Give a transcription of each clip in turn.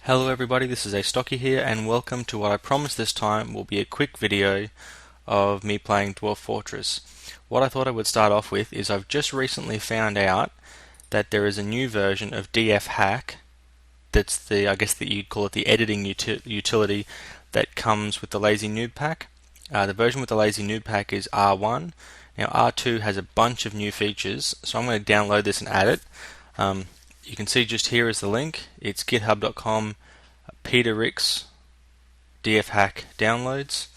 Hello everybody, this is Astocky here and welcome to what I promise this time will be a quick video of me playing Dwarf Fortress. What I thought I would start off with is I've just recently found out that there is a new version of DF Hack that's I guess that you'd call it the editing utility that comes with the Lazy Noob Pack. The version with the Lazy Noob Pack is R1. Now R2 has a bunch of new features, so I'm going to download this and add it. You can see just here is the link. It's github.com Peter Ricks DF Hack downloads.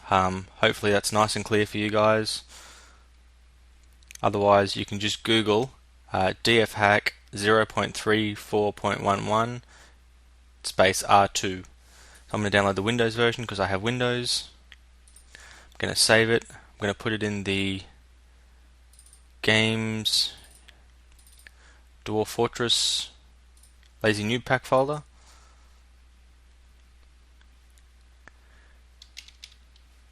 Hopefully that's nice and clear for you guys. Otherwise you can just Google DF Hack 0.34.11 space R2. So I'm going to download the Windows version because I have Windows. I'm going to save it. I'm going to put it in the Games Dwarf Fortress Lazy Noob Pack folder.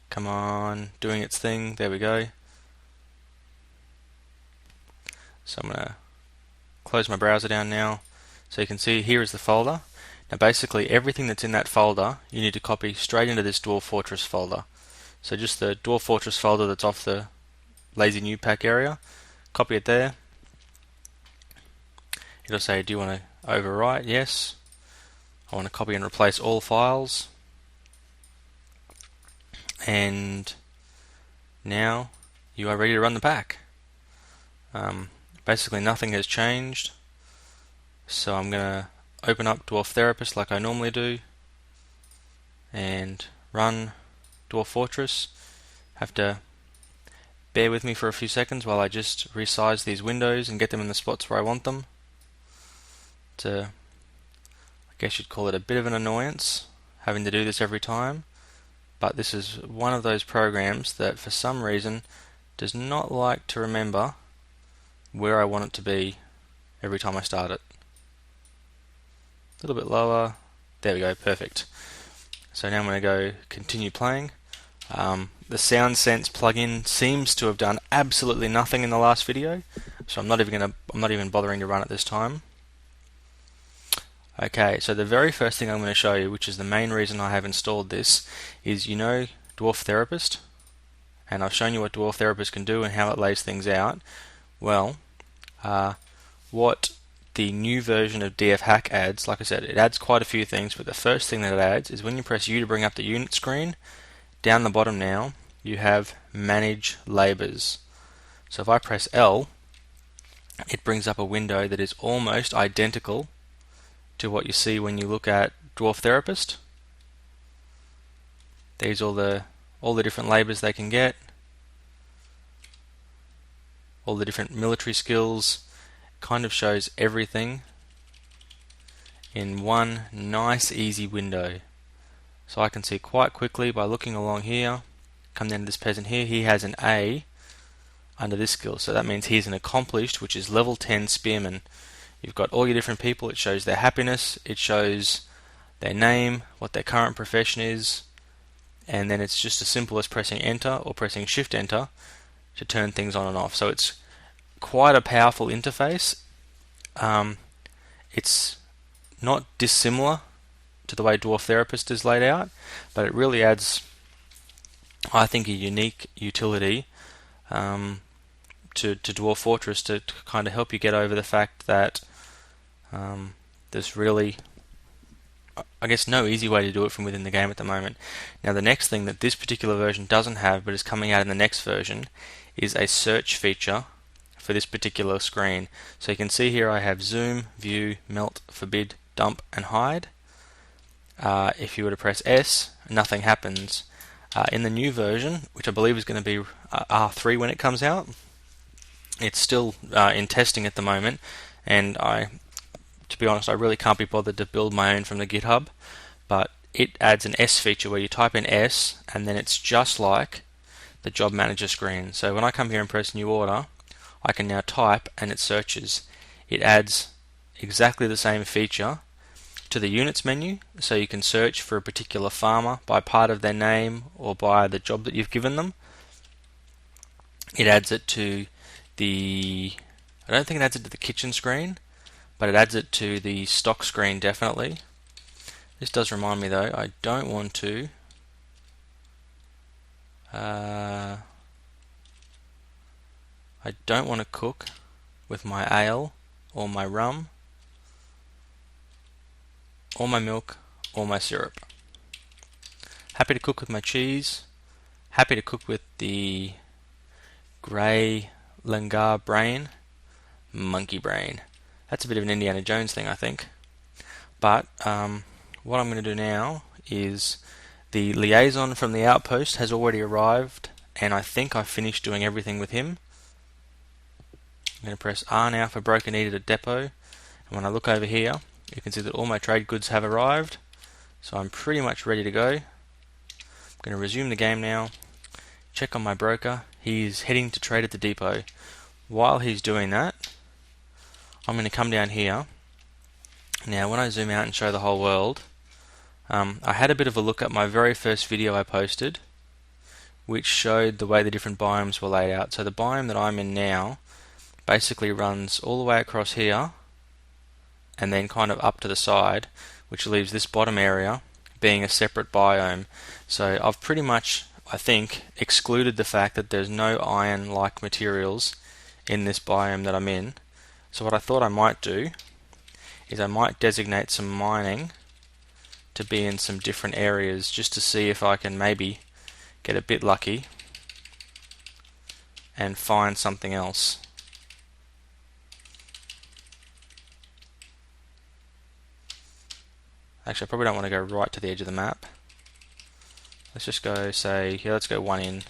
Come on, doing its thing. There we go. So I'm going to close my browser down now. So you can see here is the folder. Now basically everything that's in that folder you need to copy straight into this Dwarf Fortress folder. So just the Dwarf Fortress folder that's off the Lazy Noob Pack area, copy it there. It'll say, do you want to overwrite? Yes. I want to copy and replace all files. And now you are ready to run the pack. Basically nothing has changed. So I'm going to open up Dwarf Therapist like I normally do and run Dwarf Fortress. Have to bear with me for a few seconds while I just resize these windows and get them in the spots where I want them. I guess you'd call it a bit of an annoyance having to do this every time, but this is one of those programs that for some reason does not like to remember where I want it to be every time I start it. A little bit lower. There we go, perfect. So now I'm going to go continue playing. The Sound Sense plugin seems to have done absolutely nothing in the last video, so I'm not even bothering to run it this time. Okay, so the very first thing I'm going to show you, which is the main reason I have installed this, is Dwarf Therapist, and I've shown you what Dwarf Therapist can do and how it lays things out. Well, what the new version of DF Hack adds, like I said, it adds quite a few things, but the first thing that it adds is when you press U to bring up the unit screen, down the bottom now, you have Manage Labors. So if I press L, it brings up a window that is almost identical to what you see when you look at Dwarf Therapist. There's all the different labors they can get, all the different military skills. Kind of shows everything in one nice easy window. So I can see quite quickly by looking along here, come down to this peasant here, he has an A under this skill, so that means he's an accomplished, which is level 10 spearman. You've got all your different people, it shows their happiness, it shows their name, what their current profession is, and then it's just as simple as pressing enter or pressing shift enter to turn things on and off. So it's quite a powerful interface. It's not dissimilar to the way Dwarf Therapist is laid out, but it really adds, I think, a unique utility to Dwarf Fortress to kind of help you get over the fact that there's really, I guess, no easy way to do it from within the game at the moment. Now the next thing that this particular version doesn't have, but is coming out in the next version, is a search feature for this particular screen. So you can see here I have zoom, view, melt, forbid, dump, and hide. If you were to press S, nothing happens. In the new version, which I believe is going to be R3 when it comes out, it's still in testing at the moment, and to be honest, I really can't be bothered to build my own from the GitHub, but it adds an S feature where you type in S and then it's just like the job manager screen. So when I come here and press new order, I can now type and it searches. It adds exactly the same feature to the units menu, so you can search for a particular farmer by part of their name or by the job that you've given them. It adds it to I don't think it adds it to the kitchen screen, but it adds it to the stock screen definitely. This does remind me though, I don't want to I don't want to cook with my ale or my rum or my milk or my syrup. Happy to cook with my cheese, happy to cook with the grey langar brain, monkey brain. That's a bit of an Indiana Jones thing, I think. But what I'm going to do now is the liaison from the outpost has already arrived, and I think I've finished doing everything with him. I'm going to press R now for broker needed at depot, and when I look over here, you can see that all my trade goods have arrived, so I'm pretty much ready to go. I'm going to resume the game now, check on my broker. He's heading to trade at the depot. While he's doing that, I'm going to come down here. Now when I zoom out and show the whole world, I had a bit of a look at my very first video I posted, which showed the way the different biomes were laid out. So the biome that I'm in now basically runs all the way across here and then kind of up to the side, which leaves this bottom area being a separate biome. So I've pretty much, I think, excluded the fact that there's no iron-like materials in this biome that I'm in. So what I thought I might do is I might designate some mining to be in some different areas just to see if I can maybe get a bit lucky and find something else. Actually, I probably don't want to go right to the edge of the map. Let's just go, say, here, let's go one in.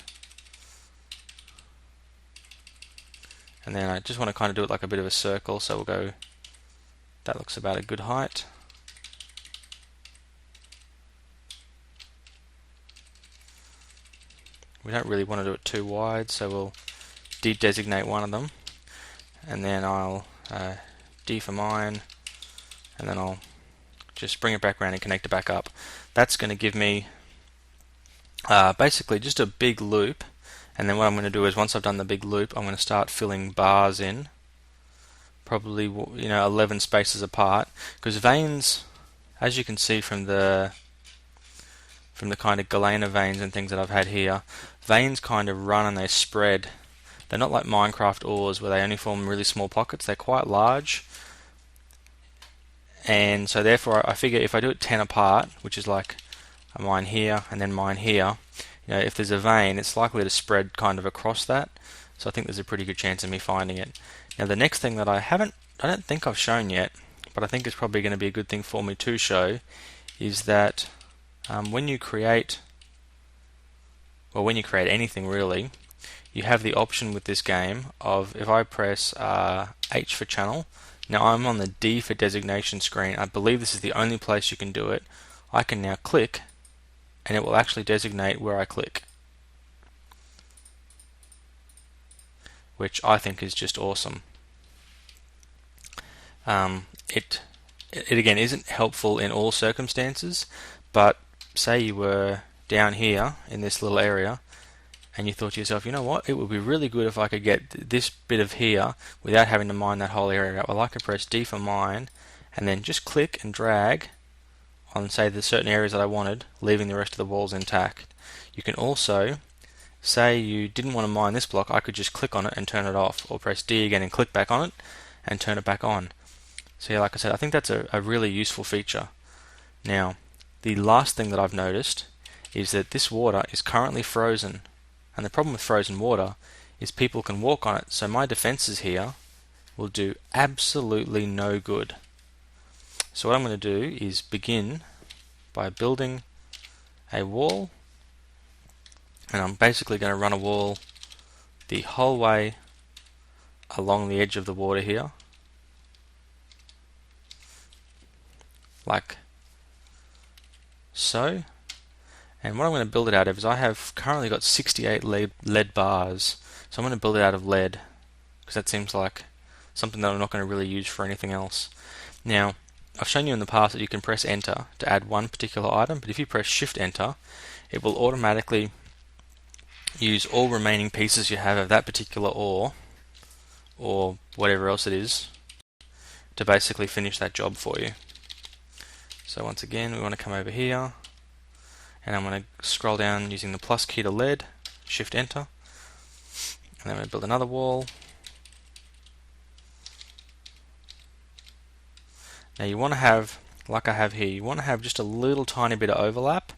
And then I just want to kind of do it like a bit of a circle, so we'll go, that looks about a good height. We don't really want to do it too wide, so we'll de-designate one of them, and then I'll D for mine, and then I'll just bring it back around and connect it back up. That's going to give me basically just a big loop, and then what I'm going to do is once I've done the big loop, I'm going to start filling bars in, probably 11 spaces apart, because veins, as you can see from the kind of galena veins and things that I've had here, veins kind of run and they spread. They're not like Minecraft ores where they only form really small pockets. They're quite large, and so therefore I figure if I do it 10 apart, which is like a mine here and then mine here, if there's a vein, it's likely to spread kind of across that. So I think there's a pretty good chance of me finding it. Now the next thing that I don't think I've shown yet, but I think it's probably going to be a good thing for me to show, is that when you create anything really, you have the option with this game of, if I press H for channel, now I'm on the D for designation screen. I believe this is the only place you can do it. I can now click and it will actually designate where I click, which I think is just awesome. It again isn't helpful in all circumstances, but say you were down here in this little area and you thought to yourself, you know what, it would be really good if I could get this bit of here without having to mine that whole area out. Well, I could press D for mine and then just click and drag on, say, the certain areas that I wanted, leaving the rest of the walls intact. You can also, say you didn't want to mine this block, I could just click on it and turn it off, or press D again and click back on it and turn it back on. So yeah, like I said, I think that's a really useful feature. Now, the last thing that I've noticed is that this water is currently frozen, and the problem with frozen water is people can walk on it, so my defenses here will do absolutely no good. So what I'm going to do is begin by building a wall, and I'm basically going to run a wall the whole way along the edge of the water here, like so. And what I'm going to build it out of is I have currently got 68 lead bars, so I'm going to build it out of lead because that seems like something that I'm not going to really use for anything else. Now, I've shown you in the past that you can press enter to add one particular item, but if you press shift enter, it will automatically use all remaining pieces you have of that particular ore or whatever else it is to basically finish that job for you. So once again, we want to come over here, and I'm going to scroll down using the plus key to lead, shift enter, and then I'm going to build another wall. Now you want to have, like I have here, you want to have just a little tiny bit of overlap,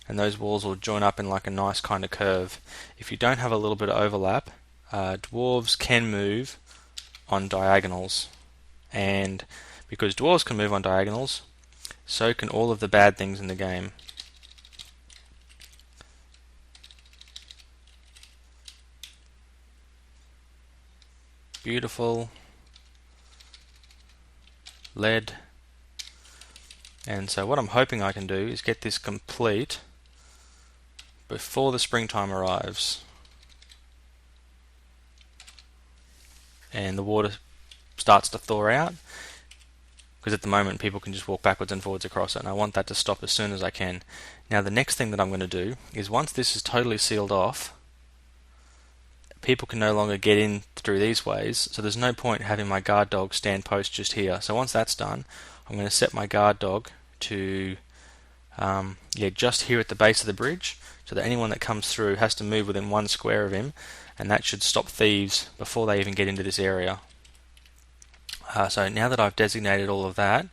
and those walls will join up in like a nice kind of curve. If you don't have a little bit of overlap, dwarves can move on diagonals, and because dwarves can move on diagonals, so can all of the bad things in the game. Beautiful. Lead. And so what I'm hoping I can do is get this complete before the springtime arrives and the water starts to thaw out, because at the moment people can just walk backwards and forwards across it, and I want that to stop as soon as I can. Now the next thing that I'm going to do is, once this is totally sealed off, people can no longer get in through these ways, so there's no point having my guard dog stand post just here. So once that's done, I'm going to set my guard dog to just here at the base of the bridge, so that anyone that comes through has to move within 1 square of him, and that should stop thieves before they even get into this area. So now that I've designated all of that,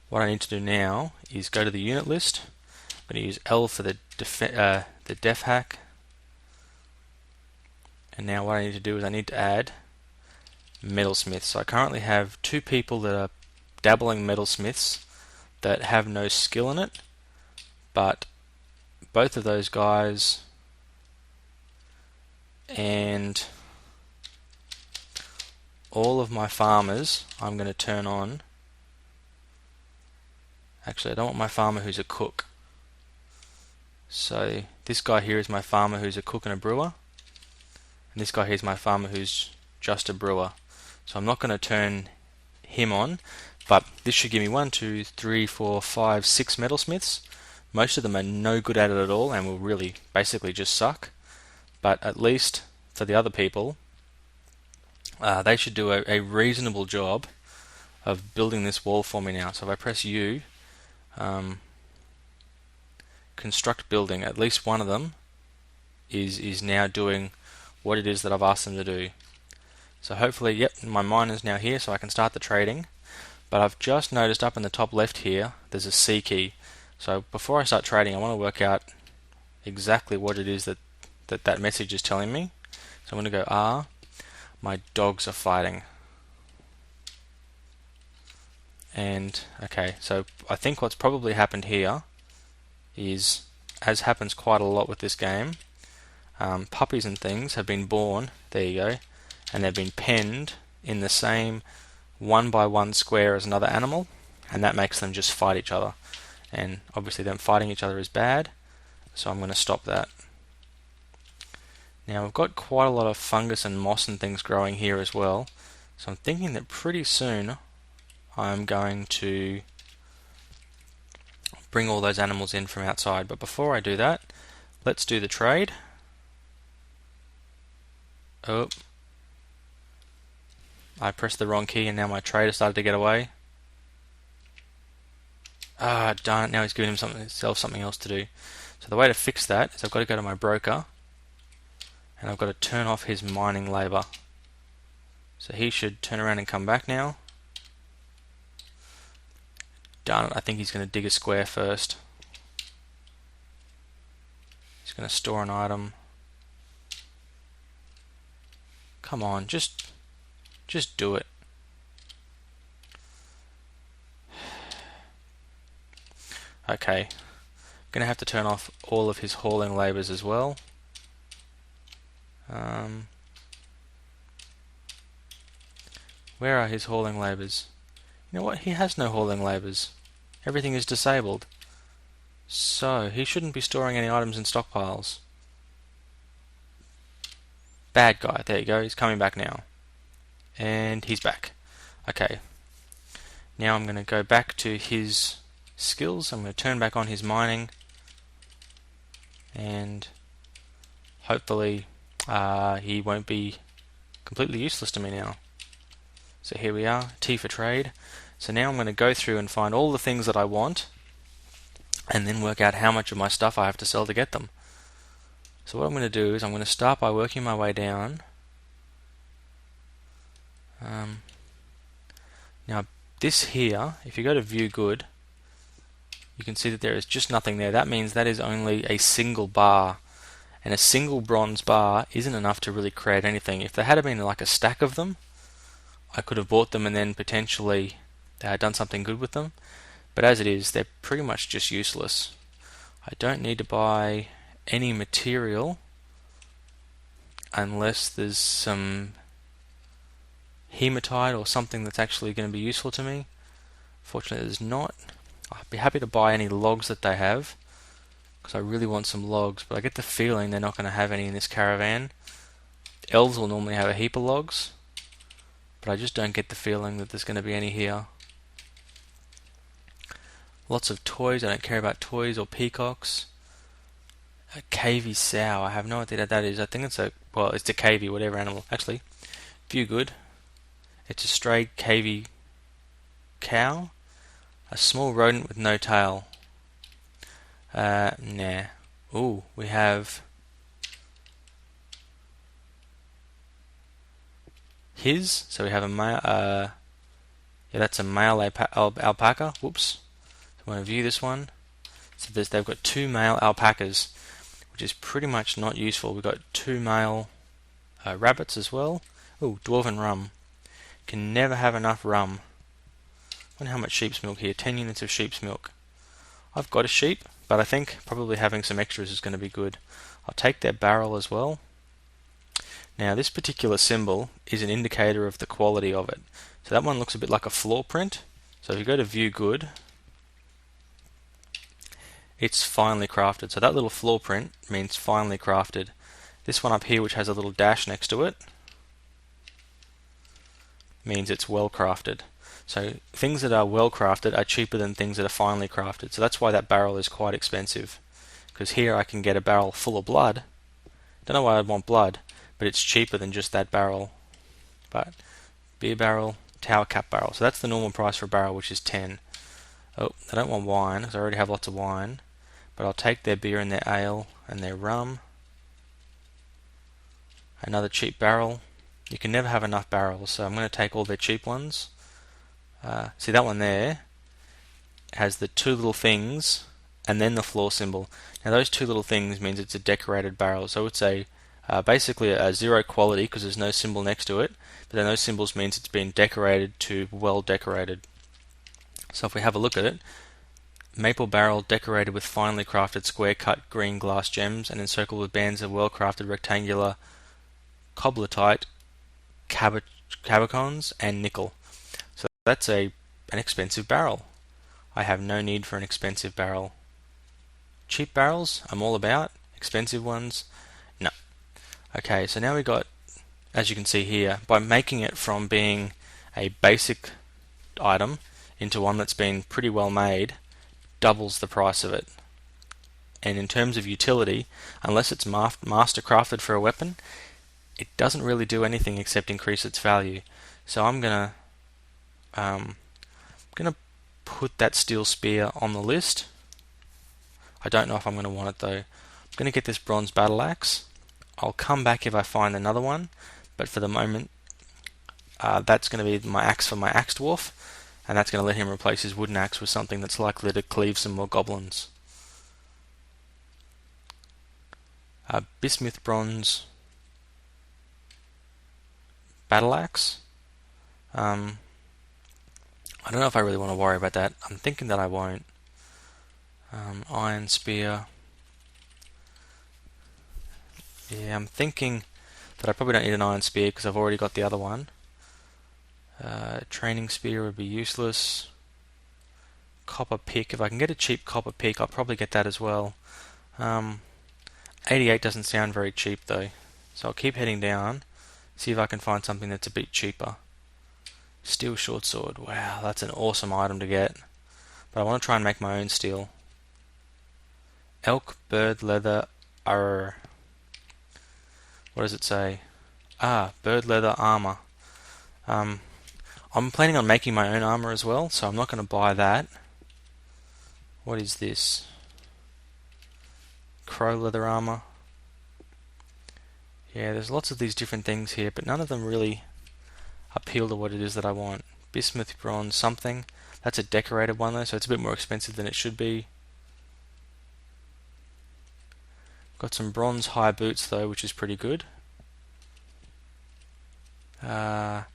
what I need to do now is go to the unit list. I'm going to use L for the def hack. And now what I need to do is I need to add metalsmiths. So I currently have 2 people that are dabbling metalsmiths that have no skill in it, but both of those guys and all of my farmers I'm going to turn on. Actually, I don't want my farmer who's a cook. So this guy here is my farmer who's a cook and a brewer. And this guy here is my farmer who's just a brewer. So I'm not going to turn him on, but this should give me 1, 2, 3, 4, 5, 6 metalsmiths. Most of them are no good at it at all and will really basically just suck. But at least for the other people, they should do a reasonable job of building this wall for me now. So if I press U, construct building, at least one of them is now doing what it is that I've asked them to do. So hopefully, yep, my mine is now here, so I can start the trading. But I've just noticed up in the top left here, there's a C key. So before I start trading, I want to work out exactly what it is that message is telling me. So I'm going to go R. My dogs are fighting. And okay, so I think what's probably happened here is, as happens quite a lot with this game, puppies and things have been born, there you go, and they've been penned in the same 1 by 1 square as another animal, and that makes them just fight each other. And obviously them fighting each other is bad, so I'm going to stop that. Now we've got quite a lot of fungus and moss and things growing here as well, so I'm thinking that pretty soon I'm going to bring all those animals in from outside. But before I do that, let's do the trade. Oh, I pressed the wrong key and now my trader started to get away. Ah, darn it, now he's giving himself something else to do. So the way to fix that is I've got to go to my broker and I've got to turn off his mining labour. So he should turn around and come back now. Darn it, I think he's going to dig a square first. He's going to store an item. Come on, just do it. Okay, going to have to turn off all of his hauling labours as well. Where are his hauling labours? You know what? He has no hauling labours. Everything is disabled. So he shouldn't be storing any items in stockpiles. Bad guy. There you go. He's coming back now. And he's back. Okay. Now I'm going to go back to his skills. I'm going to turn back on his mining. And hopefully he won't be completely useless to me now. So here we are, T for trade. So now I'm going to go through and find all the things that I want and then work out how much of my stuff I have to sell to get them. So what I'm going to do is I'm going to start by working my way down. Now this here, if you go to view good, you can see that there is just nothing there. That means that is only a single bar, and a single bronze bar isn't enough to really create anything. If there had been like a stack of them, I could have bought them and then potentially done something good with them, but as it is, they're pretty much just useless. I don't need to buy any material unless there's some hematite or something that's actually going to be useful to me. Fortunately there's not. I'd be happy to buy any logs that they have, because I really want some logs, but I get the feeling they're not going to have any in this caravan. Elves will normally have a heap of logs, but I just don't get the feeling that there's going to be any here. Lots of toys. I don't care about toys or peacocks. A cavy sow. I have no idea what that is. I think it's it's a cavy, whatever animal. Actually, view good. It's a stray cavy cow. A small rodent with no tail. Nah. Ooh, we have his. So we have a male. Yeah, that's a male alpaca. Whoops. So I want to view this one. So they've got 2 male alpacas, which is pretty much not useful. We've got 2 male rabbits as well. Ooh, dwarven rum. Can never have enough rum. I wonder how much sheep's milk here. 10 units of sheep's milk. I've got a sheep, but I think probably having some extras is going to be good. I'll take their barrel as well. Now this particular symbol is an indicator of the quality of it. So that one looks a bit like a floor print. So if you go to view good, it's finely crafted. So that little floor print means finely crafted. This one up here, which has a little dash next to it, means it's well crafted. So things that are well crafted are cheaper than things that are finely crafted. So that's why that barrel is quite expensive. Because here I can get a barrel full of blood. Don't know why I'd want blood, but it's cheaper than just that barrel. But beer barrel, tower cap barrel. So that's the normal price for a barrel, which is 10. Oh, I don't want wine because I already have lots of wine. But I'll take their beer and their ale and their rum. Another cheap barrel. You can never have enough barrels, so I'm going to take all their cheap ones. See that one there has the 2 little things and then the floor symbol. Now those 2 little things means it's a decorated barrel, so it's a basically a 0 quality because there's no symbol next to it, but then those symbols means it's been decorated to well decorated. So if we have a look at it, maple barrel decorated with finely crafted square cut green glass gems and encircled with bands of well crafted rectangular cobblertite cabacons and nickel. So that's an expensive barrel. I have no need for an expensive barrel. Cheap barrels I'm all about. Expensive ones, no. Okay, so now we got, as you can see here, by making it from being a basic item into one that's been pretty well made, doubles the price of it. And in terms of utility, unless it's master crafted for a weapon, it doesn't really do anything except increase its value. So I'm gonna put that steel spear on the list. I don't know if I'm going to want it though. I'm going to get this bronze battle axe. I'll come back if I find another one, but for the moment that's going to be my axe for my axe dwarf, and that's going to let him replace his wooden axe with something that's likely to cleave some more goblins. Bismuth bronze battle axe. I don't know if I really want to worry about that. I'm thinking that I won't. Iron spear. Yeah, I'm thinking that I probably don't need an iron spear because I've already got the other one. Training spear would be useless. Copper pick. If I can get a cheap copper pick, I'll probably get that as well. 88 doesn't sound very cheap though. So I'll keep heading down, see if I can find something that's a bit cheaper. Steel short sword. Wow, that's an awesome item to get. But I want to try and make my own steel. Elk, bird, leather, arr. What does it say? Bird leather armor. I'm planning on making my own armor as well, so I'm not going to buy that. What is this? crow leather armor. Yeah, there's lots of these different things here, but none of them really appeal to what it is that I want. Bismuth bronze something. That's a decorated one though, so it's a bit more expensive than it should be. Got some bronze high boots though, which is pretty good. Some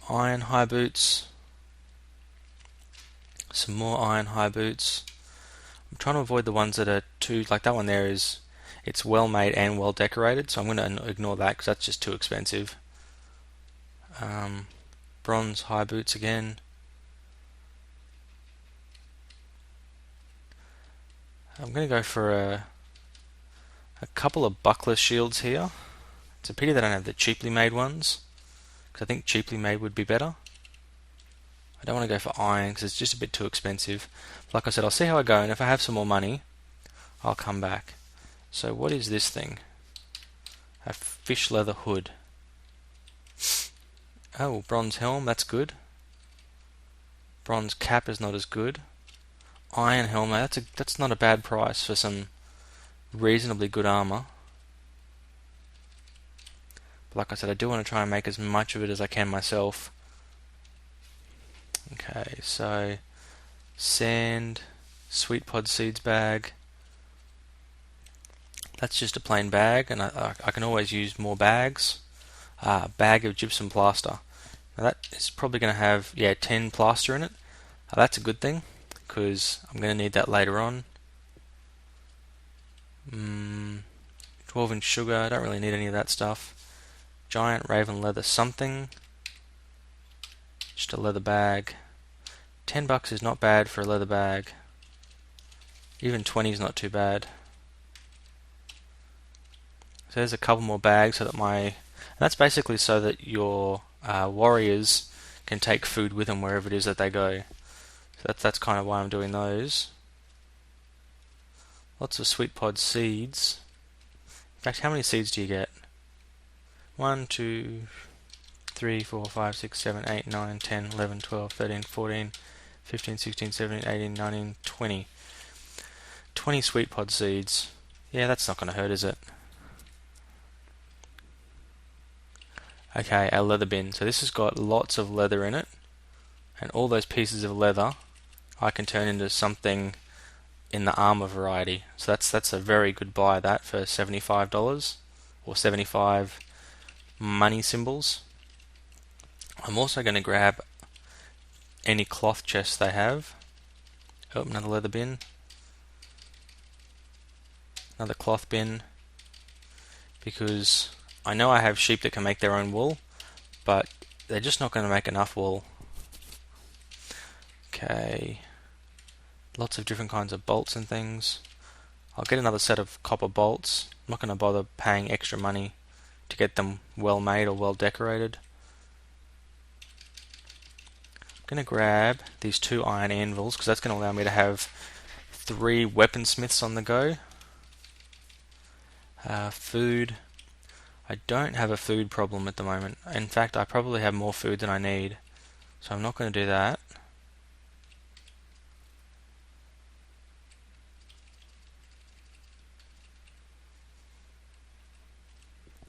iron high boots. Some more iron high boots. I'm trying to avoid the ones that are too, like that one there is, it's well made and well decorated, so I'm going to ignore that because that's just too expensive. Bronze high boots again. I'm going to go for a couple of buckler shields here. It's a pity that I don't have the cheaply made ones, because I think cheaply made would be better. I don't want to go for iron because it's just a bit too expensive. Like I said, I'll see how I go, and if I have some more money, I'll come back. So what is this thing? A fish leather hood. Oh, bronze helm, that's good. Bronze cap is not as good. Iron helmet, that's not a bad price for some reasonably good armor. But like I said, I do want to try and make as much of it as I can myself. Okay, so sand, sweet pod seeds bag. That's just a plain bag, and I can always use more bags. Bag of gypsum plaster. Now that is probably going to have 10 plaster in it. That's a good thing because I'm going to need that later on. 12-inch sugar. I don't really need any of that stuff. Giant raven leather something. Just a leather bag. $10 is not bad for a leather bag. Even 20 is not too bad. So there's a couple more bags so that and that's basically so that your warriors can take food with them wherever it is that they go. So that's kind of why I'm doing those. Lots of sweet pod seeds. In fact, how many seeds do you get? 1, 2, 3, 4, 5, 6, 7, 8, 9, 10, 11, 12, 13, 14, 15, 16, 17, 18, 19, 20. 20 sweet pod seeds. Yeah, that's not going to hurt, is it? Okay, our leather bin. So this has got lots of leather in it, and all those pieces of leather I can turn into something in the armor variety. So that's a very good buy, that, for $75 or 75 money symbols. I'm also going to grab any cloth chests they have. Oh, another leather bin. Another cloth bin. Because I know I have sheep that can make their own wool, but they're just not going to make enough wool. Okay. Lots of different kinds of bolts and things. I'll get another set of copper bolts. I'm not going to bother paying extra money to get them well made or well decorated. I'm going to grab these 2 iron anvils because that's going to allow me to have 3 weaponsmiths on the go. Food. I don't have a food problem at the moment. In fact, I probably have more food than I need, so I'm not going to do that.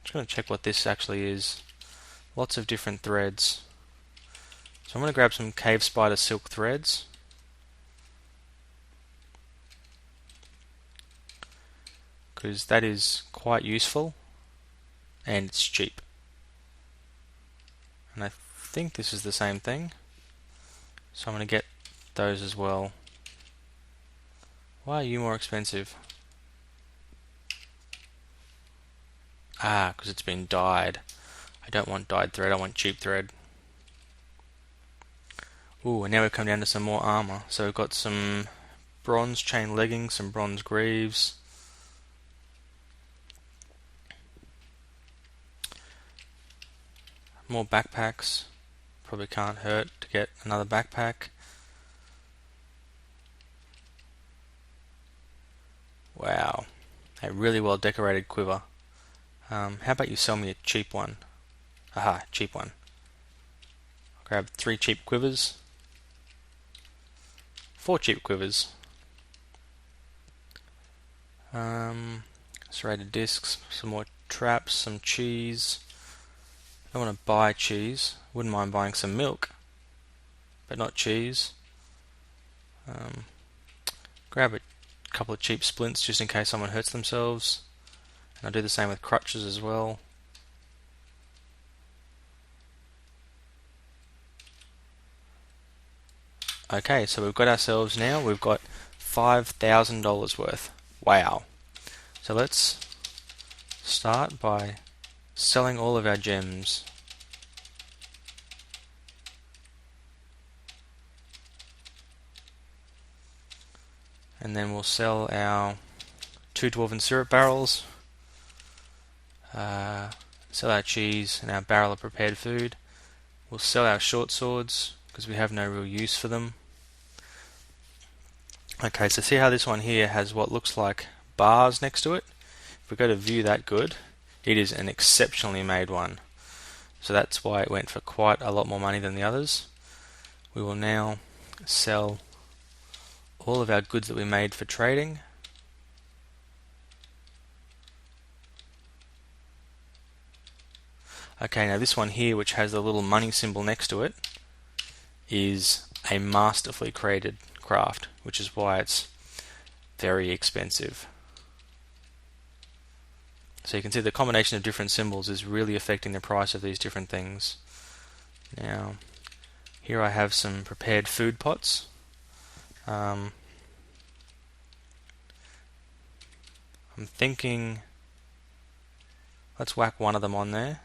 Just going to check what this actually is. Lots of different threads. So I'm going to grab some cave spider silk threads. Because that is quite useful and it's cheap. And I think this is the same thing. So I'm going to get those as well. Why are you more expensive? Because it's been dyed. I don't want dyed thread, I want cheap thread. Ooh, and now we've come down to some more armor. So we've got some bronze chain leggings, some bronze greaves. More backpacks. Probably can't hurt to get another backpack. Wow, a really well decorated quiver. How about you sell me a cheap one? Aha, cheap one. I'll grab 3 cheap quivers. 4 cheap quivers. Serrated discs, some more traps, some cheese. I don't want to buy cheese. Wouldn't mind buying some milk, but not cheese. Grab a couple of cheap splints just in case someone hurts themselves. And I'll do the same with crutches as well. Okay, so we've got ourselves now, we've got $5,000 worth. Wow. So let's start by selling all of our gems. And then we'll sell our 2 dwarven syrup barrels, sell our cheese and our barrel of prepared food. We'll sell our short swords because we have no real use for them. Okay, so see how this one here has what looks like bars next to it? If we go to view that good, it is an exceptionally made one. So that's why it went for quite a lot more money than the others. We will now sell all of our goods that we made for trading. Okay, now this one here, which has the little money symbol next to it, is a masterfully created craft, which is why it's very expensive. So you can see the combination of different symbols is really affecting the price of these different things. Now, here I have some prepared food pots. I'm thinking, let's whack one of them on there.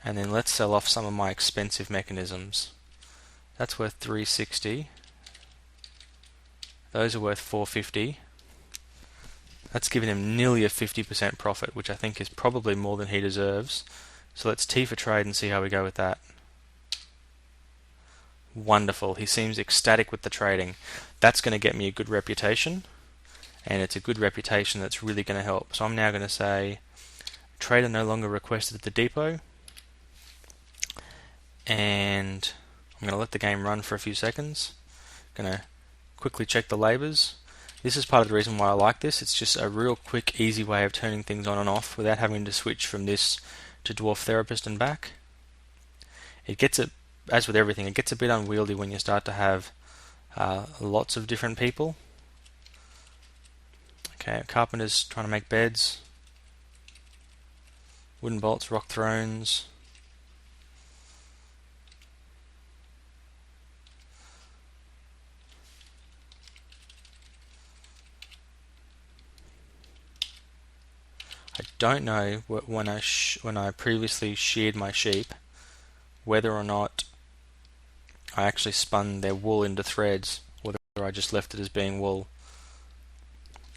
And then let's sell off some of my expensive mechanisms. That's worth 360. Those are worth 450. That's giving him nearly a 50% profit, which I think is probably more than he deserves. So let's T for trade and see how we go with that. Wonderful. He seems ecstatic with the trading. That's going to get me a good reputation, and it's a good reputation that's really going to help. So I'm now going to say trader no longer requested at the depot, and I'm going to let the game run for a few seconds. Going to quickly check the labors. This is part of the reason why I like this. It's just a real quick, easy way of turning things on and off without having to switch from this to Dwarf Therapist and back. It gets it, as with everything, it gets a bit unwieldy when you start to have lots of different people. Okay, carpenter's trying to make beds. Wooden bolts, rock thrones. I don't know when I previously sheared my sheep whether or not I actually spun their wool into threads or whether I just left it as being wool.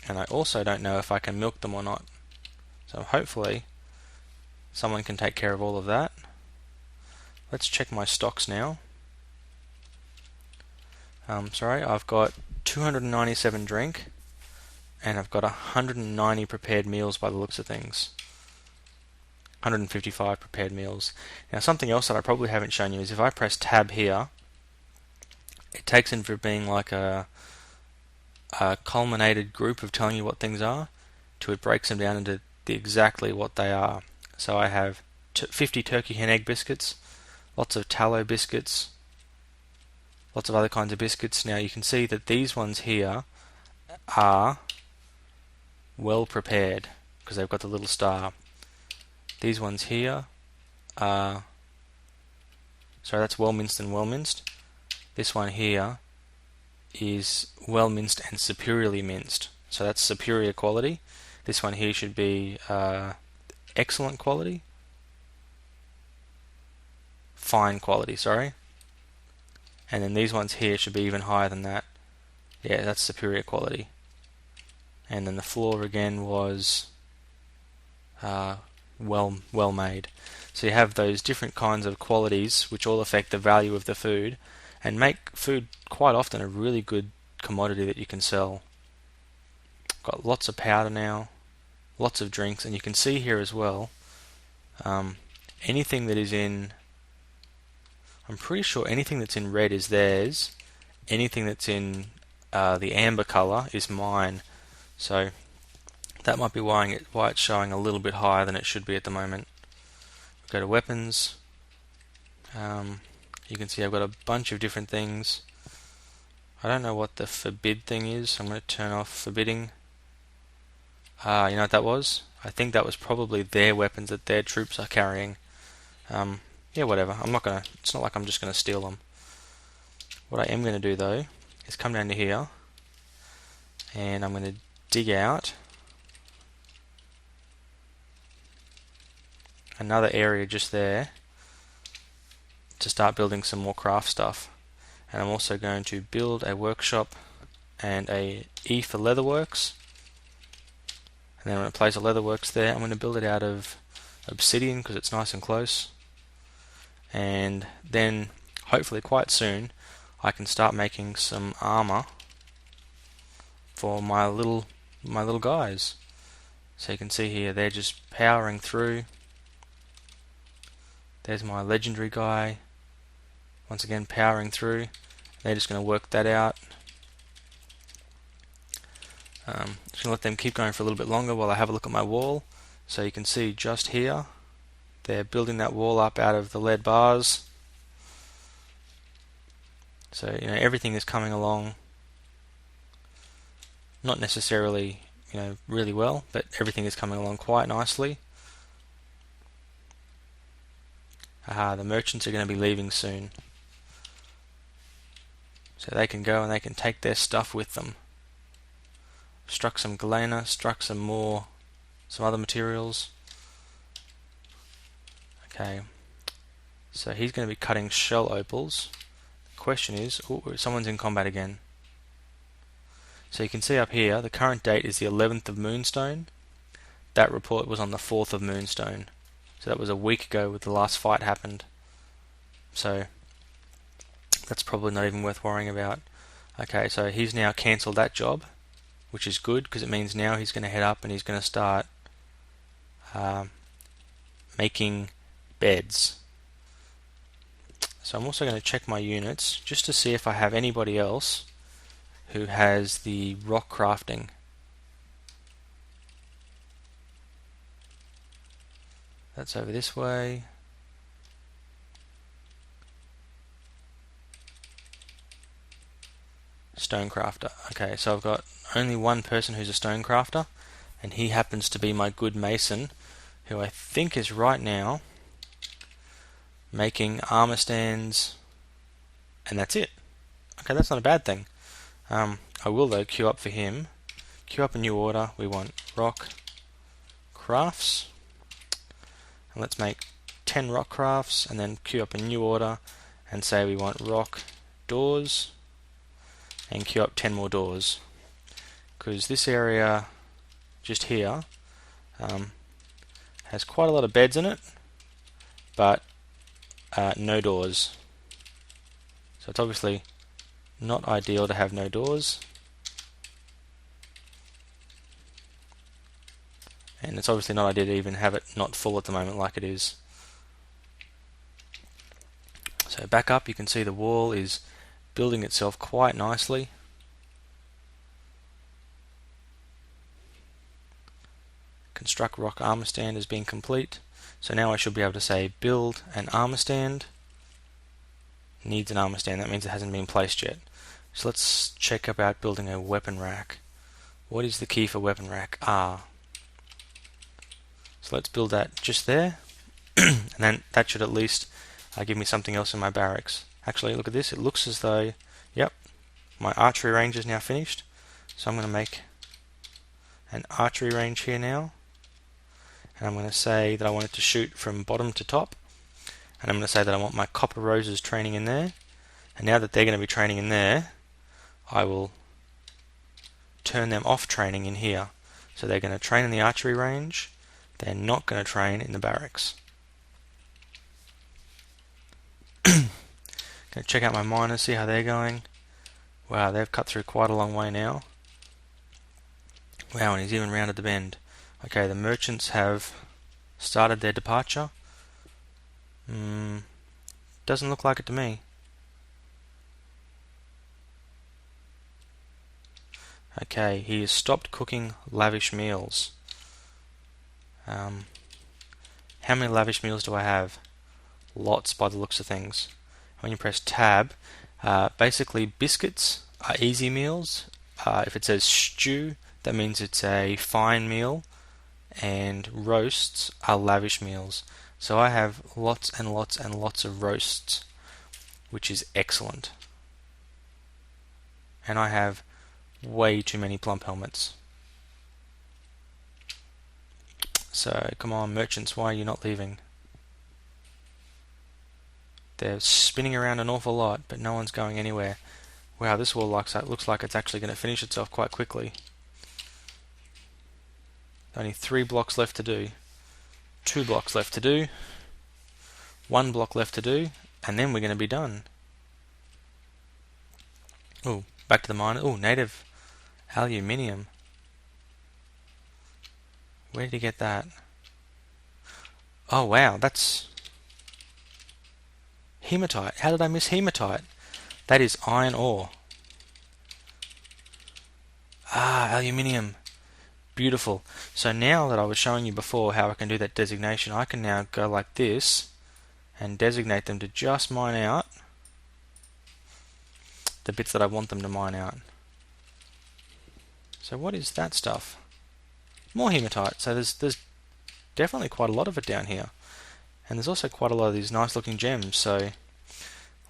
And I also don't know if I can milk them or not. So hopefully someone can take care of all of that. Let's check my stocks now. Sorry, I've got 297 drink and I've got 190 prepared meals by the looks of things. 155 prepared meals. Now something else that I probably haven't shown you is if I press tab here, it takes in for being like a culminated group of telling you what things are, to it breaks them down into exactly what they are. So I have 50 turkey hen egg biscuits, lots of tallow biscuits, lots of other kinds of biscuits. Now you can see that these ones here are well prepared because they've got the little star. These ones here are, sorry, that's well minced and well minced. This one here is well minced and superiorly minced, so that's superior quality. This one here should be excellent quality, fine quality, sorry. And then these ones here should be even higher than that. Yeah, that's superior quality. And then the floor again was well made. So you have those different kinds of qualities which all affect the value of the food and make food quite often a really good commodity that you can sell. Got lots of powder now, lots of drinks, and you can see here as well anything that is in, I'm pretty sure anything that's in red is theirs, anything that's in the amber color is mine. So that might be why it's showing a little bit higher than it should be at the moment. Go to weapons. You can see I've got a bunch of different things. I don't know what the forbid thing is. I'm going to turn off forbidding. You know what that was? I think that was probably their weapons that their troops are carrying. Yeah, whatever. It's not like I'm just going to steal them. What I am going to do though is come down to here, and I'm going to dig out another area just there to start building some more craft stuff. And I'm also going to build a workshop and a E for leatherworks. And then I'm going to place a leatherworks there. I'm going to build it out of obsidian because it's nice and close. And then hopefully quite soon I can start making some armor for my little guys. So you can see here they're just powering through. There's my legendary guy, once again powering through. They're just going to work that out. Just going to let them keep going for a little bit longer while I have a look at my wall. So you can see just here they're building that wall up out of the lead bars. So everything is coming along, not necessarily really well, but everything is coming along quite nicely. The merchants are going to be leaving soon, so they can go and they can take their stuff with them. Struck some galena, struck some other materials. Okay, so he's going to be cutting shell opals. The question is, someone's in combat again. So you can see up here, the current date is the 11th of Moonstone. That report was on the 4th of Moonstone. So that was a week ago when the last fight happened. So that's probably not even worth worrying about. Okay, so he's now cancelled that job, which is good because it means now he's going to head up and he's going to start making beds. So I'm also going to check my units just to see if I have anybody else who has the rock crafting. That's over this way. Stonecrafter. Okay, so I've got only one person who's a stonecrafter, and he happens to be my good mason, who I think is right now making armor stands, and that's it. Okay, that's not a bad thing. I will though queue up for him. Queue up a new order. We want rock crafts, and let's make 10 rock crafts, and then queue up a new order and say we want rock doors, and queue up 10 more doors, because this area just here has quite a lot of beds in it, but no doors. So it's obviously not ideal to have no doors, and it's obviously not ideal to even have it not full at the moment like it is. So back up, you can see the wall is building itself quite nicely. Construct rock armor stand has been complete. So now I should be able to say build an armor stand. Needs an armor stand. That means it hasn't been placed yet. So let's check about building a weapon rack. What is the key for weapon rack? R. So let's build that just there. And then that should at least give me something else in my barracks. Actually, look at this. It looks as though, yep, my archery range is now finished. So I'm going to make an archery range here now. And I'm going to say that I want it to shoot from bottom to top. And I'm going to say that I want my copper roses training in there. And now that they're going to be training in there, I will turn them off training in here. So they're going to train in the archery range. They're not going to train in the barracks. Going to check out my miners, see how they're going. Wow, they've cut through quite a long way now. Wow, and he's even rounded the bend. Okay, the merchants have started their departure. Doesn't look like it to me. Okay, he has stopped cooking lavish meals. How many lavish meals do I have? Lots by the looks of things. When you press tab, basically biscuits are easy meals. If it says stew, that means it's a fine meal, and roasts are lavish meals. So I have lots and lots and lots of roasts, which is excellent. And I have way too many plump helmets. So come on, merchants, why are you not leaving? They're spinning around an awful lot, but no one's going anywhere. Wow, this wall looks like it's actually going to finish itself quite quickly. Only 3 blocks left to do. 2 blocks left to do. 1 block left to do, and then we're going to be done. Oh, back to the mine. Oh, native aluminium. Where did he get that? Oh wow, that's hematite. How did I miss hematite? That is iron ore. Ah, aluminium. Beautiful. So now that I was showing you before how I can do that designation, I can now go like this and designate them to just mine out the bits that I want them to mine out. So what is that stuff? More hematite. So there's definitely quite a lot of it down here. And there's also quite a lot of these nice looking gems. So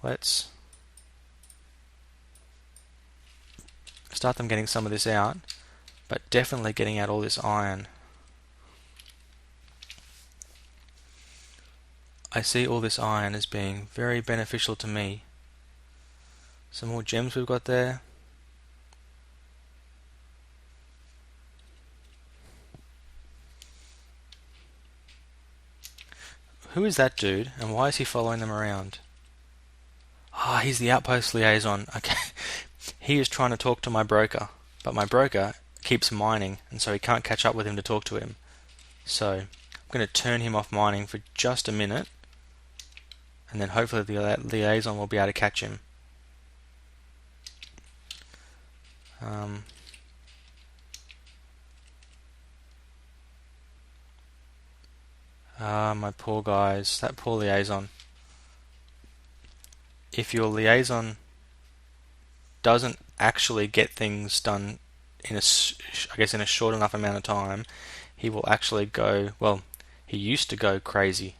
let's start them getting some of this out, but definitely getting out all this iron. I see all this iron as being very beneficial to me. Some more gems we've got there. Who is that dude, and why is he following them around? Ah, he's the outpost liaison. Okay, he is trying to talk to my broker, but my broker keeps mining, and so he can't catch up with him to talk to him. So I'm going to turn him off mining for just a minute, and then hopefully the liaison will be able to catch him. My poor guys, that poor liaison. If your liaison doesn't actually get things done in a short enough amount of time, he will actually go, well, he used to go crazy.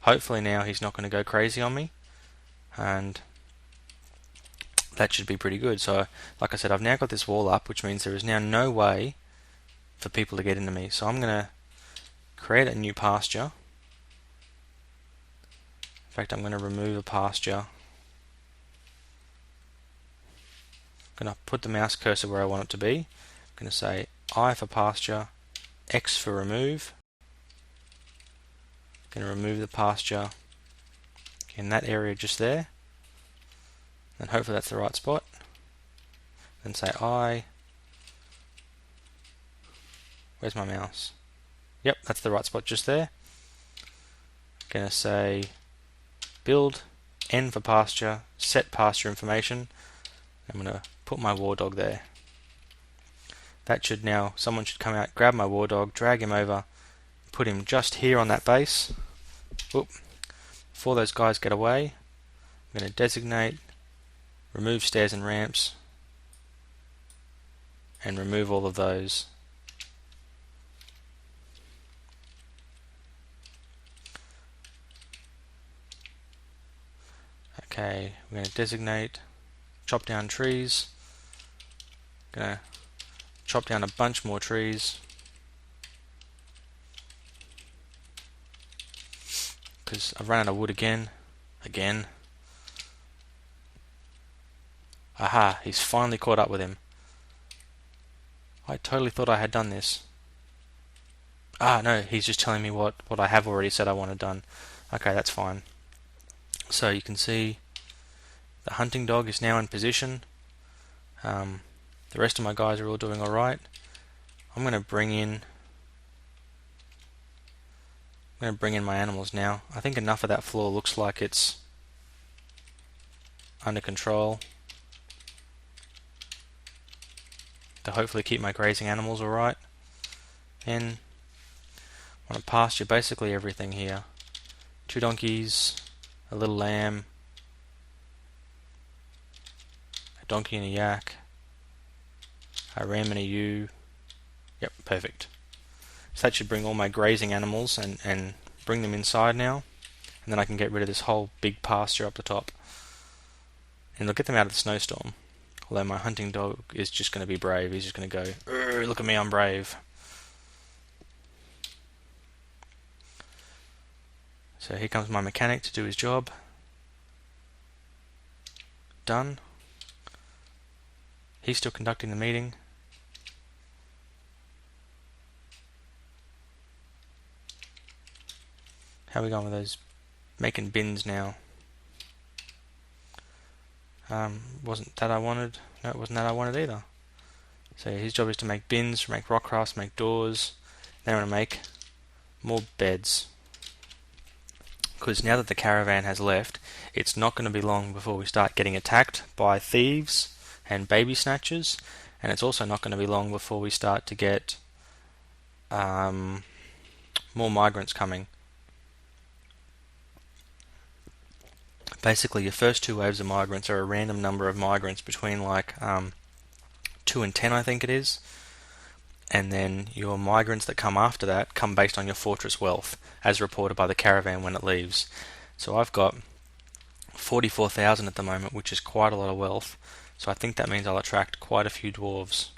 Hopefully now he's not going to go crazy on me, and that should be pretty good. So, like I said, I've now got this wall up, which means there is now no way for people to get into me. So I'm going to create a new pasture. In fact, I'm going to remove a pasture. I'm going to put the mouse cursor where I want it to be. I'm going to say I for pasture, X for remove. I'm going to remove the pasture in that area just there. And hopefully that's the right spot. Then say I. Where's my mouse? Yep, that's the right spot just there. I'm going to say build, N for pasture, set pasture information. I'm going to put my war dog there. That should now, someone should come out, grab my war dog, drag him over, put him just here on that base. Oop. Before those guys get away, I'm going to designate, remove stairs and ramps, and remove all of those. Okay, we're going to designate, chop down trees. Going to chop down a bunch more trees, because I've run out of wood again. Aha, he's finally caught up with him. I totally thought I had done this. Ah, no, he's just telling me what I have already said I wanted done. Okay, that's fine. So you can see the hunting dog is now in position. The rest of my guys are all doing alright. I'm going to bring in my animals now. I think enough of that floor looks like it's under control. to hopefully keep my grazing animals alright. And I want to pasture basically everything here. 2 donkeys, a little lamb, a donkey and a yak, a ram and a ewe. Yep, perfect. So that should bring all my grazing animals and bring them inside now. And then I can get rid of this whole big pasture up the top. And they'll get them out of the snowstorm. Although my hunting dog is just going to be brave. He's just going to go, look at me, I'm brave. So here comes my mechanic to do his job. Done. He's still conducting the meeting. How are we going with those? Making bins now. Wasn't that I wanted? No, it wasn't that I wanted either. So his job is to make bins, make rock crafts, make doors. Then I'm going to make more beds. Because now that the caravan has left, it's not going to be long before we start getting attacked by thieves and baby snatchers, and it's also not going to be long before we start to get more migrants coming. Basically, your first 2 waves of migrants are a random number of migrants between like 2 and 10, I think it is. And then your migrants that come after that come based on your fortress wealth, as reported by the caravan when it leaves. So I've got 44,000 at the moment, which is quite a lot of wealth. So I think that means I'll attract quite a few dwarves.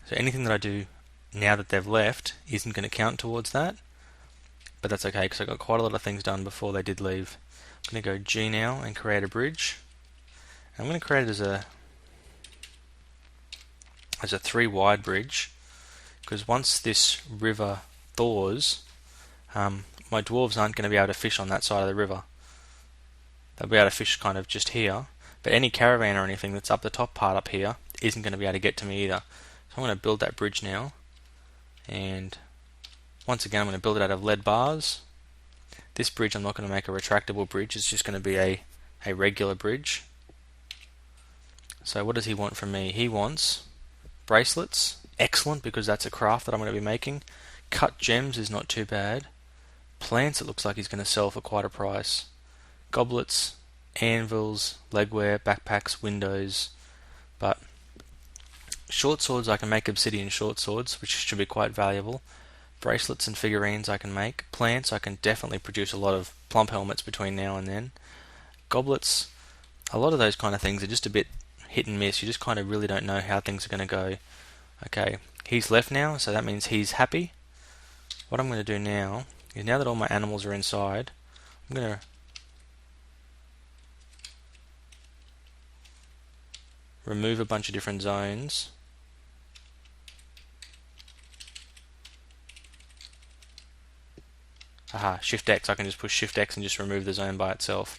So anything that I do now that they've left isn't going to count towards that. But that's okay, because I got quite a lot of things done before they did leave. I'm going to go G now and create a bridge. I'm going to create it as a 3 wide bridge, because once this river thaws, my dwarves aren't going to be able to fish on that side of the river. They'll be able to fish kind of just here, but any caravan or anything that's up the top part up here isn't going to be able to get to me either. So I'm going to build that bridge now, and once again I'm going to build it out of lead bars. This bridge I'm not going to make a retractable bridge, it's just going to be a regular bridge. So what does he want from me? He wants bracelets. Excellent, because that's a craft that I'm going to be making. Cut gems is not too bad. Plants, it looks like he's going to sell for quite a price. Goblets, anvils, legwear, backpacks, windows. But short swords, I can make obsidian short swords, which should be quite valuable. Bracelets and figurines I can make. Plants, I can definitely produce a lot of plump helmets between now and then. Goblets, a lot of those kind of things are just a bit hit and miss. You just kind of really don't know how things are going to go. Okay, he's left now, so that means he's happy. What I'm going to do now is, now that all my animals are inside, I'm going to remove a bunch of different zones. Aha, Shift X. I can just push Shift X and just remove the zone by itself.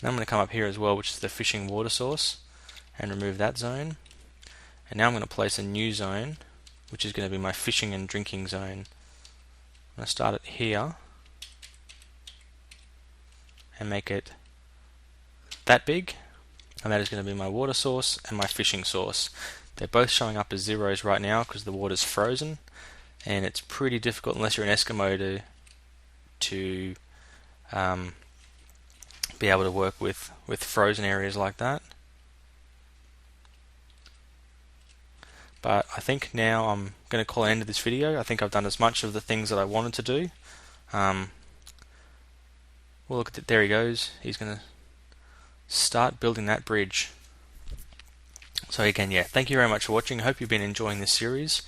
Now I'm going to come up here as well, which is the fishing water source, and remove that zone. And now I'm going to place a new zone, which is going to be my fishing and drinking zone. I'm going to start it here and make it that big, and that is going to be my water source and my fishing source. They're both showing up as zeros right now because the water's frozen, and it's pretty difficult unless you're an Eskimo to be able to work with frozen areas like that. But I think now I'm going to call an end to this video. I think I've done as much of the things that I wanted to do. Well, look at it, there he goes. He's going to start building that bridge. So again, yeah, thank you very much for watching. I hope you've been enjoying this series.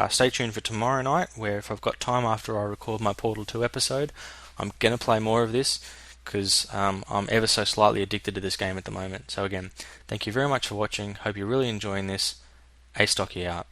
Stay tuned for tomorrow night, where if I've got time after I record my Portal 2 episode, I'm going to play more of this, because I'm ever so slightly addicted to this game at the moment. So again, thank you very much for watching. Hope you're really enjoying this. Astocky out.